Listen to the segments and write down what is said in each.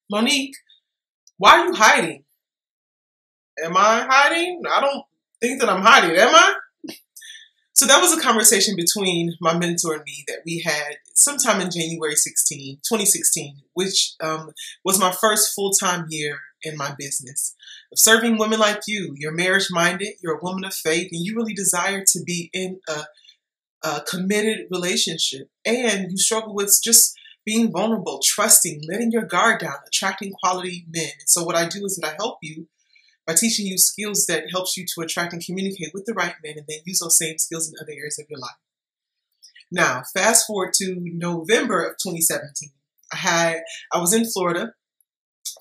Monique, why are you hiding? Am I hiding? I don't think that I'm hiding, am I? So that was a conversation between my mentor and me that we had sometime in January 2016, which was my first full-time year in my business. Of serving women like you. You're marriage-minded, you're a woman of faith, and you really desire to be in a committed relationship. And you struggle with just being vulnerable, trusting, letting your guard down, attracting quality men. So what I do is that I help you by teaching you skills that helps you to attract and communicate with the right men, and then use those same skills in other areas of your life. Now, fast forward to November of 2017. I was in Florida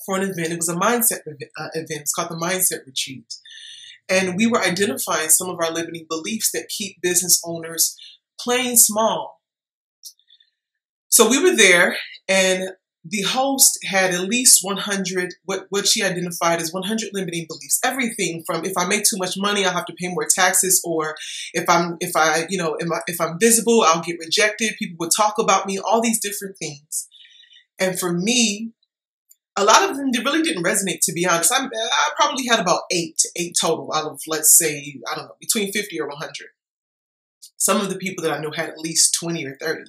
for an event. It was a mindset event. It's called the Mindset Retreat. And we were identifying some of our limiting beliefs that keep business owners playing small. So we were there, and the host had at least 100, what she identified as 100 limiting beliefs. Everything from if I make too much money, I'll have to pay more taxes, or if I'm visible, I'll get rejected. People would talk about me, all these different things. And for me, a lot of them really didn't resonate, to be honest. I probably had about eight total out of, let's say, I don't know, between 50 or 100. Some of the people that I knew had at least 20 or 30.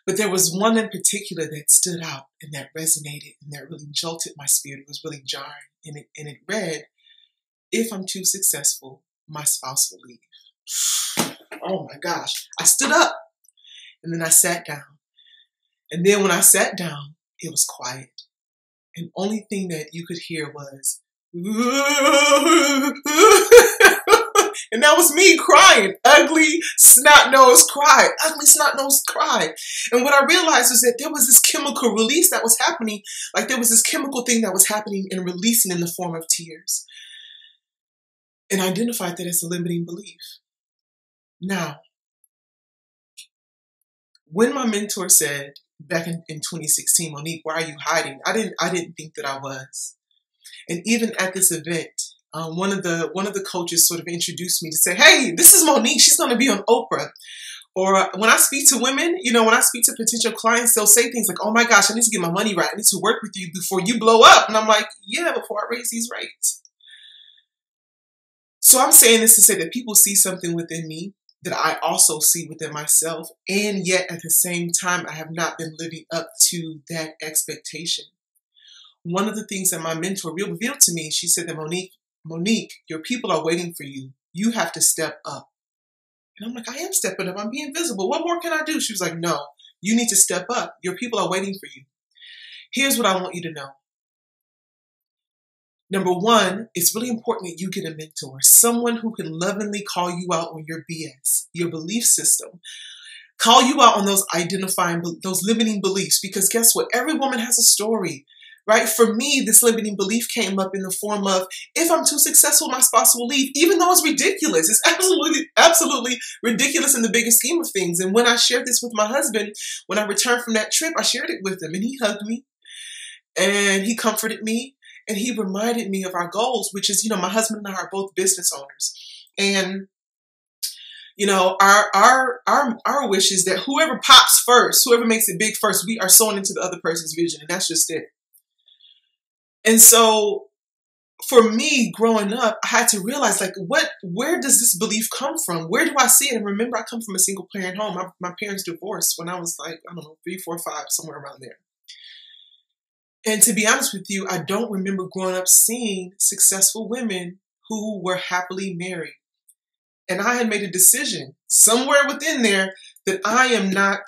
But there was one in particular that stood out and that resonated and that really jolted my spirit. It was really jarring. And it read, if I'm too successful, my spouse will leave. Oh my gosh. I stood up and then I sat down. And then when I sat down, it was quiet. And only thing that you could hear was, and that was me crying. Ugly, snot-nosed cry. Ugly, snot-nosed cry. And what I realized was that there was this chemical release that was happening. Like there was this chemical thing that was happening and releasing in the form of tears. And I identified that as a limiting belief. Now, when my mentor said back in 2016, Monique, why are you hiding? I didn't think that I was. And even at this event, one of the coaches sort of introduced me to say, hey, this is Monique. She's going to be on Oprah. Or when I speak to women, when I speak to potential clients, they'll say things like, oh my gosh, I need to get my money right. I need to work with you before you blow up. And I'm like, yeah, before I raise these rates. So I'm saying this to say that people see something within me that I also see within myself. And yet at the same time, I have not been living up to that expectation. One of the things that my mentor revealed to me, she said that Monique, your people are waiting for you. You have to step up. And I'm like, I am stepping up. I'm being visible. What more can I do? She was like, no, you need to step up. Your people are waiting for you. Here's what I want you to know. Number one, it's really important that you get a mentor, someone who can lovingly call you out on your BS, your belief system, call you out on those limiting beliefs, because guess what? Every woman has a story. Right? For me, this limiting belief came up in the form of, if I'm too successful, my spouse will leave, even though it's ridiculous. It's absolutely ridiculous in the bigger scheme of things. And when I shared this with my husband, when I returned from that trip, I shared it with him, and he hugged me and he comforted me and he reminded me of our goals, which is, my husband and I are both business owners. And our wish is that whoever pops first, whoever makes it big first, we are sewing into the other person's vision. And that's just it. And so for me growing up, I had to realize, where does this belief come from? Where do I see it? And remember, I come from a single parent home. My parents divorced when I was 3, 4, 5, somewhere around there. And to be honest with you, I don't remember growing up seeing successful women who were happily married. And I had made a decision somewhere within there that I am not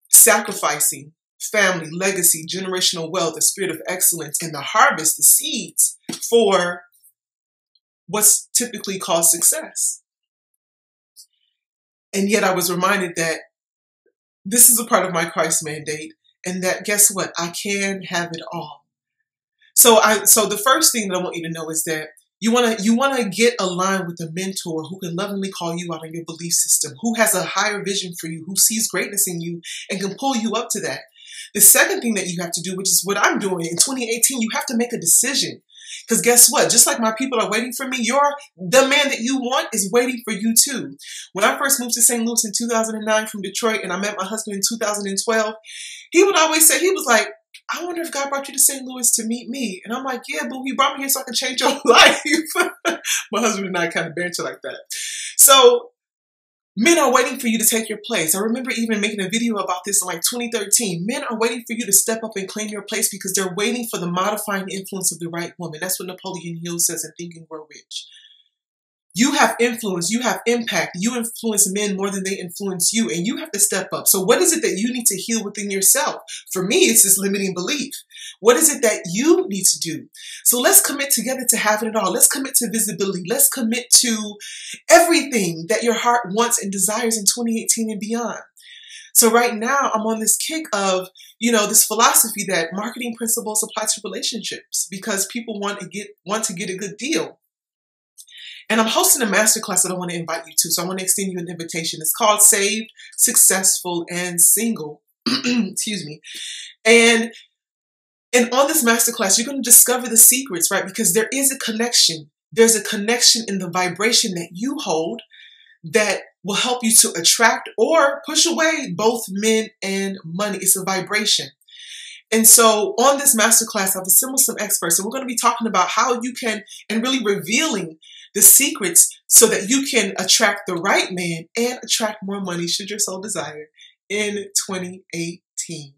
sacrificing family, legacy, generational wealth, the spirit of excellence, and the harvest, the seeds, for what's typically called success. And yet I was reminded that this is a part of my Christ mandate, and that guess what? I can have it all. So the first thing that I want you to know is that you want to get aligned with a mentor who can lovingly call you out on your belief system, who has a higher vision for you, who sees greatness in you and can pull you up to that. The second thing that you have to do, which is what I'm doing in 2018, you have to make a decision. Because guess what? Just like my people are waiting for me, the man that you want is waiting for you too. When I first moved to St. Louis in 2009 from Detroit, and I met my husband in 2012, he would always say, he was like, I wonder if God brought you to St. Louis to meet me. And I'm like, yeah, but he brought me here so I can change your life. My husband and I kind of banter like that. So men are waiting for you to take your place. I remember even making a video about this in like 2013. Men are waiting for you to step up and claim your place because they're waiting for the modifying influence of the right woman. That's what Napoleon Hill says in Think and Grow Rich. You have influence, you have impact, you influence men more than they influence you, and you have to step up. So what is it that you need to heal within yourself? For me, it's this limiting belief. What is it that you need to do? So let's commit together to having it all. Let's commit to visibility. Let's commit to everything that your heart wants and desires in 2018 and beyond. So right now, I'm on this kick of, this philosophy that marketing principles apply to relationships because people want to get a good deal. And I'm hosting a masterclass that I want to invite you to. So I want to extend you an invitation. It's called Saved, Successful, and Single. Excuse me. And on this masterclass, you're going to discover the secrets, right? Because there is a connection. There's a connection in the vibration that you hold that will help you to attract or push away both men and money. It's a vibration. And so on this masterclass, I've assembled some experts, and we're going to be talking about how you can, and really revealing the secrets so that you can attract the right man and attract more money should your soul desire in 2018.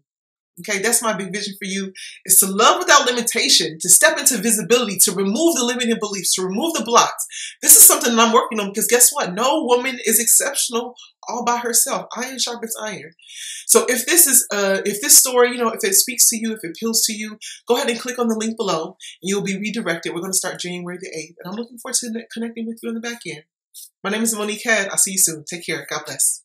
Okay, that's my big vision for you, is to love without limitation, to step into visibility, to remove the limiting beliefs, to remove the blocks. This is something that I'm working on because guess what? No woman is exceptional all by herself. Iron sharpens iron. So if this story, if it speaks to you, if it appeals to you, go ahead and click on the link below and you'll be redirected. We're going to start January the 8th. And I'm looking forward to connecting with you on the back end. My name is Monique Head. I'll see you soon. Take care. God bless.